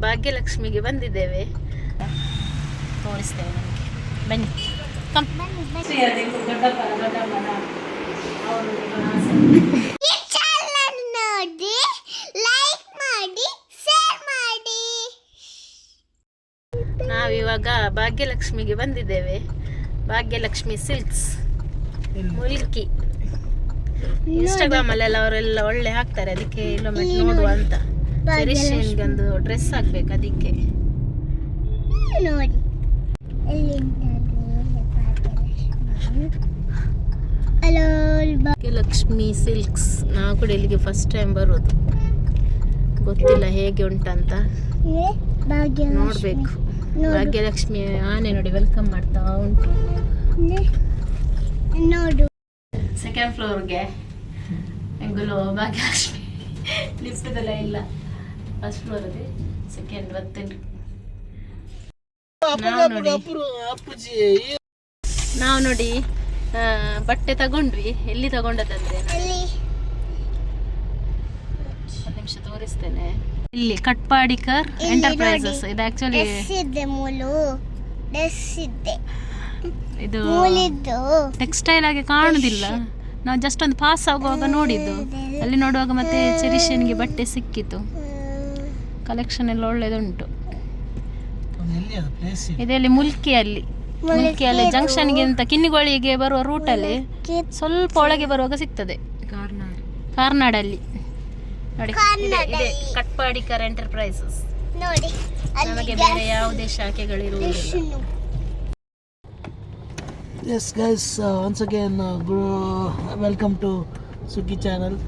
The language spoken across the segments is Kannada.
ಭಾಗ್ಯಲಕ್ಷ್ಮಿಗೆ ಬಂದಿದ್ದೇವೆ, ತೋರಿಸ್ತೇವೆ ನಮಗೆ. ಬನ್ನಿ ನಾವಿವಾಗ ಭಾಗ್ಯಲಕ್ಷ್ಮಿಗೆ ಬಂದಿದ್ದೇವೆ. ಭಾಗ್ಯಲಕ್ಷ್ಮಿ ಸಿಲ್ಕ್ಸ್ ಮುಲ್ಕಿ. ಇನ್ಸ್ಟಾಗ್ರಾಮ್ ಅಲ್ಲೆಲ್ಲ ಅವರೆಲ್ಲ ಒಳ್ಳೆ ಹಾಕ್ತಾರೆ, ಅದಕ್ಕೆ ಇಲ್ಲೊಮ್ಮೆ ನೋಡುವ ಅಂತ. ಒಂದು ಡ್ರೆಸ್ ಹಾಕ್ಬೇಕು ಅದಕ್ಕೆ. ಭಾಗ್ಯಲಕ್ಷ್ಮಿ ಸಿಲ್ಕ್ಸ್. ನಾವು ಕೂಡ ಇಲ್ಲಿಗೆ ಫಸ್ಟ್ ಟೈಮ್ ಬರೋದು, ಗೊತ್ತಿಲ್ಲ ಹೇಗೆ ಉಂಟಂತ, ನೋಡ್ಬೇಕು. ಭಾಗ್ಯಲಕ್ಷ್ಮಿ ಆನೆ ನೋಡಿ ವೆಲ್ಕಮ್ ಮಾಡ್ತಾ ಉಂಟು. ನೋಡು ಸೆಕೆಂಡ್ ಫ್ಲೋರ್ಗೆ ಎಂಗುಲು ಭಾಗ್ಯಲಕ್ಷ್ಮಿ ಲಿಫ್ಟ್ ಇದೆಲ್ಲ ಇಲ್ಲ. ಫಸ್ಟ್ ಫ್ಲೋರ್ ಇದೆ, ಸೆಕೆಂಡ್ ಬರ್ತೇನೆ. ನಾವು ನೋಡಿ ಬಟ್ಟೆ ತಗೊಂಡ್ವಿ. ಎಲ್ಲಿ ತಗೊಂಡದಂದ್ರೆ ಒಂದು ನಿಮಿಷ ತೋರಿಸ್ತೇನೆ. ಇಲ್ಲಿ ಕಟ್ಪಾಡಿಕರ್ ಎಂಟರ್ಪ್ರೈಸಸ್. ಇದು ಆಕ್ಚುಲಿ ಇದು ಟೆಕ್ಸ್ಟೈಲ್ ಆಗಿ ಕಾಣುದಿಲ್ಲ. ನಾವು ಜಸ್ಟ್ ಒಂದು ಪಾಸ್ ಆಗುವಾಗ ನೋಡಿದ್ದು, ಅಲ್ಲಿ ನೋಡುವಾಗ ಮತ್ತೆ ಚೆರಿಷನ್ಗೆ ಬಟ್ಟೆ ಸಿಕ್ಕಿತು. ಕಲೆಕ್ಷನ್ ಎಲ್ಲ ಒಳ್ಳೇದುಂಟು. ಇದೆಲ್ಲಿ ಮುಲ್ಕಿಯಲ್ಲಿ ಜಂಕ್ಷನ್ಗಿಂತ ಕಿನ್ನಿಗೋಳಿಗೆ ಬರುವ ರೂಟಲ್ಲಿ ಸ್ವಲ್ಪ ಒಳಗೆ ಬರುವಾಗ ಸಿಗ್ತದೆ. ಕಾರ್ನಾಡಲ್ಲಿ ನೋಡಿ ಇದೆ ಕಟ್ಪಾಡಿಕರ್ ಎಂಟರ್ಪ್ರೈಸಸ್. ನಮಗೆ ಬೇರೆ ಯಾವುದೇ ಶಾಖೆಗಳಿರುವುದಿಲ್ಲ. Yes guys, once again welcome to ಸುಗ್ಗಿ ಚಾನಲ್.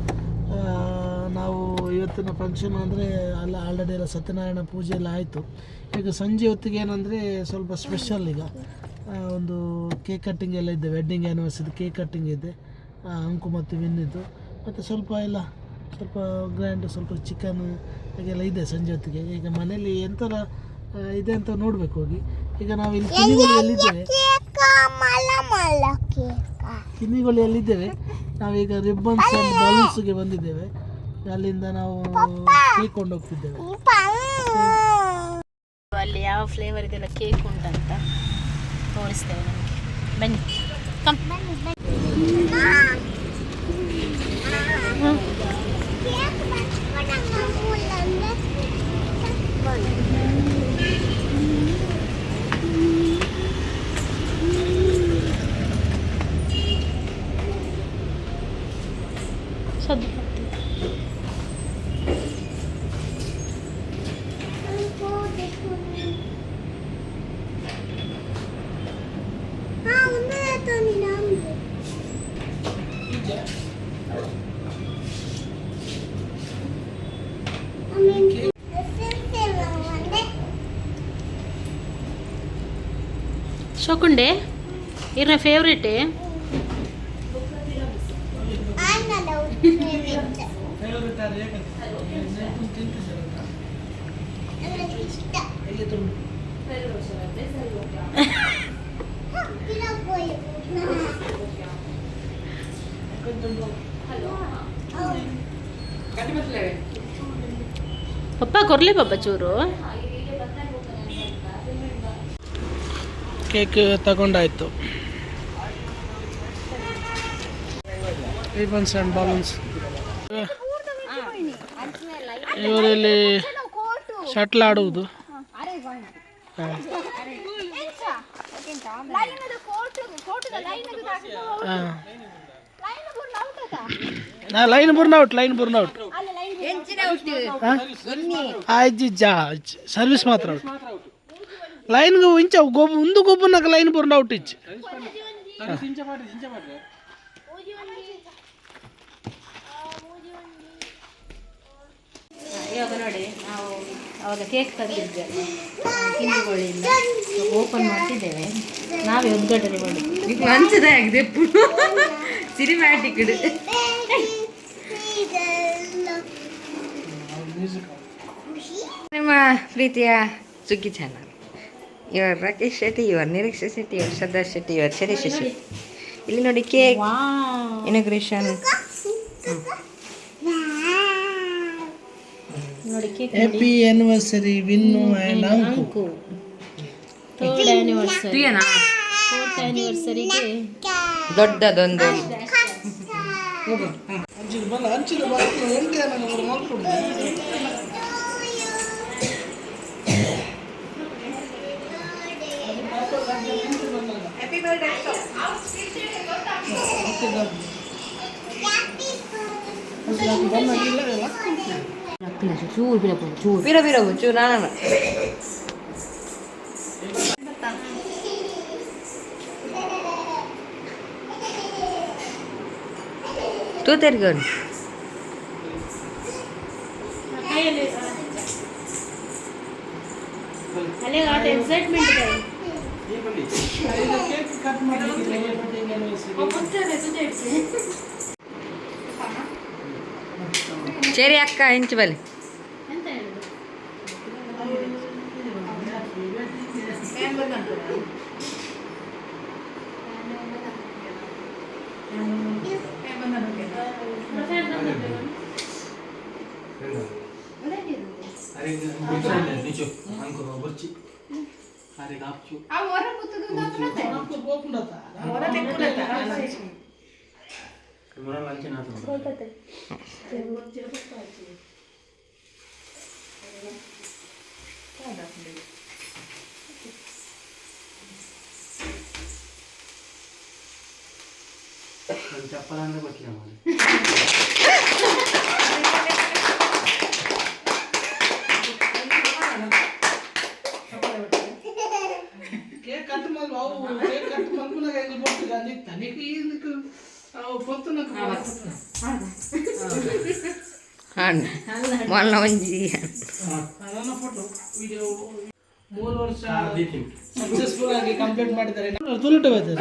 ನಾವು ಇವತ್ತಿನ ಫಂಕ್ಷನ್ ಅಂದರೆ ಆಲ್ರೆಡಿ ಎಲ್ಲ ಸತ್ಯನಾರಾಯಣ ಪೂಜೆ ಎಲ್ಲ ಆಯಿತು. ಈಗ ಸಂಜೆ ಹೊತ್ತಿಗೆ ಏನಂದರೆ ಸ್ವಲ್ಪ ಸ್ಪೆಷಲ್. ಈಗ ಒಂದು ಕೇಕ್ ಕಟ್ಟಿಂಗ್ ಎಲ್ಲ ಇದೆ, ವೆಡ್ಡಿಂಗ್ ಆ್ಯನಿವರ್ಸರಿ ಕೇಕ್ ಕಟ್ಟಿಂಗ್ ಇದೆ, ಅಂಕು ಮತ್ತು ವಿನ್ನಿದ್ದು. ಮತ್ತು ಸ್ವಲ್ಪ ಗ್ರ್ಯಾಂಡ್ ಸ್ವಲ್ಪ ಚಿಕನ್ ಹಾಗೆಲ್ಲ ಇದೆ ಸಂಜೆ ಹೊತ್ತಿಗೆ. ಈಗ ಮನೇಲಿ ಎಂಥರ ಇದೆ ಅಂತ ನೋಡಬೇಕು ಹೋಗಿ. ಈಗ ನಾವು ಇಲ್ಲಿ ಕಿನ್ನಿಗೋಳಿಯಲ್ಲಿದ್ದೇವೆ. ನಾವೀಗ ರಿಬ್ಬನ್ಸ್ ಆ್ಯಂಡ್ ಬಲೂನ್ಸ್ಗೆ ಬಂದಿದ್ದೇವೆ. ಅಲ್ಲಿಂದ ನಾವು ಕೇಕ್ ಕೊಂಡು ಹೋಗ್ತಿದ್ದೇವೆ. ಅಲ್ಲಿ ಯಾವ ಫ್ಲೇವರ್ ಇದೆಲ್ಲ ಕೇಕ್ ಉಂಟಂತ ತೋರಿಸ್ತೇವೆ ನಮಗೆ. ಬನ್ನಿ ಶೋಕುಂಡೆ ಇರ್ನ ಫೇವ್ರೇಟೇ. ಪಪ್ಪ ಕೊರ್ಲಿ ಪಪ್ಪ ಚೂರು. ಕೇಕ್ ತಗೊಂಡಾಯ್ತು. Ribbons and ಬಾಲೂನ್ಸ್. ಇವರಲ್ಲಿ ಶಟ್ಲ್ ಆಡುವುದು. ಲೈನ್ ಬುರ್ನೌಟ್ ಆಯ್ತು ಸರ್ವಿಸ್ ಮಾತ್ರ ಲೈನ್ಗೆ ಇಂಚ ಒಂದು ಗೊಬ್ಬನಾಗ ಲೈನ್ ಬುರ್ನೌಟ್ ಇಚ್ಚು. ಇವಾಗ ನೋಡಿ ನಾವು ಅವಾಗ ಕೇಕ್ ತಂದಿದ್ದೆ ಕಿನ್ನಿಗೋಳಿಯಿಂದ ಓಪನ್ ಮಾಡ್ತಿದ್ದೇವೆ. ನಾವೇ ಉದ್ಘಾಟನೆ ಮಾಡಿದ್ವಿ. ಮಂಚದೇ ಆಗಿದೆ ಸಿನಿಮ್ಯಾಟಿಕ್. ನಿಮ್ಮ ಪ್ರೀತಿಯ ಸುಗ್ಗಿ ಚಾನಲ್. ಇವರು ರಾಕೇಶ್ ಶೆಟ್ಟಿ, ಇವರು ನಿರೀಕ್ಷಾ ಶೆಟ್ಟಿ, ಇವರು ಶ್ರದ್ಧಾ ಶೆಟ್ಟಿ, ಇವರು ಶರೀಶ್ ಶೆಟ್ಟಿ. ಇಲ್ಲಿ ನೋಡಿ ಕೇಕ್ ಇನಾಗ್ರೇಷನ್. ನೋಡಿ cake happy anniversary win and ಅಂಕು. ಅಂಕು. ಥರ್ಡ್ ಆ್ಯನಿವರ್ಸರಿ, ಫೋರ್ತ್ ಆ್ಯನಿವರ್ಸರಿಗೆ ದೊಡ್ಡದೊಂದು ಹಂಚಿನ ಬಲ್ಲ ಹಂಚಿನ ಬಾಕಿ ಎಂಟು ನನಗೆ ಮಾಡ್ಕೊಡು. ಬಿರ ಬಿರ ಚೂರು ನಾನು तू तेरे घर ಅಲ್ಲೇ ಆಟ ಎಕ್ಸೈಟ್ಮೆಂಟ್ ಇದೆ. ಕೇಕ್ ಕಟ್ चेरी अक्का इंच बल ಎಂತ ಹೇಳುದು? చెప్పాలని కొట్టినాము ಕೇಕ್ ಕಟ್ ಮಾಡಿ ಅವು ಕೇಕ್ ಕಟ್ ಮಲ್ಪುನಾಗ ಹೆಂಗೆ ಕೊಟ್ಟಿಲ್ಲ ನೀನು ತನಿಖೆ ಇದಕ್ಕೆ ಅವು ಪೊತ್ತುನಕ ಮೊನ್ನ ಒಂಜಿ ನನ್ನ ಫೋಟೋ ವಿಡಿಯೋ 3 ವರ್ಷ ಸಕ್ಸಸ್ಫುಲ್ ಆಗಿ ಕಂಪ್ಲೀಟ್ ಮಾಡಿದ್ದಾರೆ. ತುಳುಟು ಬರ್ತದೆ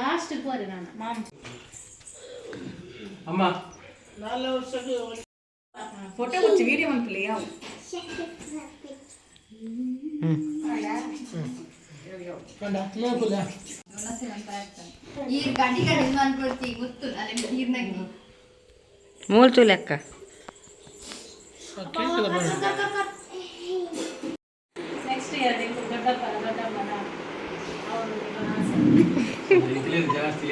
ಲಾಸ್ಟ್ ಪೋರೆ ನಾನು ಅಮ್ಮ 4 ವರ್ಷಕ್ಕೆ ಫೋಟೋ వచ్చి వీడియో ఉంటుంది ಯಾವ ಕಂಡ ನೋಡ್ಬೋದ ಈ ಗಡಿ ಗಡಿ ಅನ್ಕೊಳ್ತಿ ಗೊತ್ತು ಅಲ್ಲಿ ನೀರ್ನಾಗಿ ಮೂಲ್ತು ಲೆಕ್ಕ ನೆಕ್ಸ್ಟ್ ಇಯರ್ ನೀವು ದೊಡ್ಡಪ್ಪನ ಅವರು ಜಾಸ್ತಿ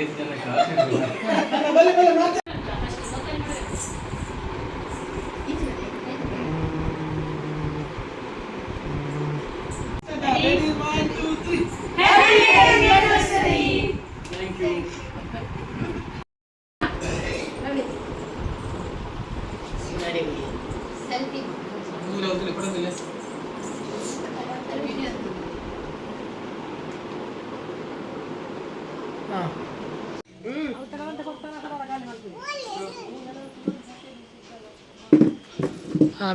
ಸೆಲ್ಫಿ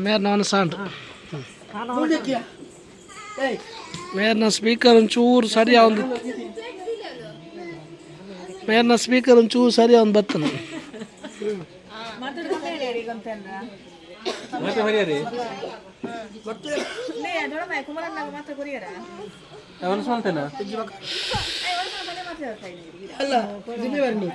ಮೇರ್ನ ಸಾಂಡ್ ಮೇರ್ನ ಸ್ಪೀಕರ್ ಒಂಚೂರು ಸರಿ ಒಂದು ಮೇರ್ನ ಸ್ಪೀಕರ್ ಒಂಚೂರು ಸರಿ ಒಂದು ಬರ್ತಾನೆ ಅಲ್ಲ ಜಿಮ್ಮಿ ಬರ್ನಿ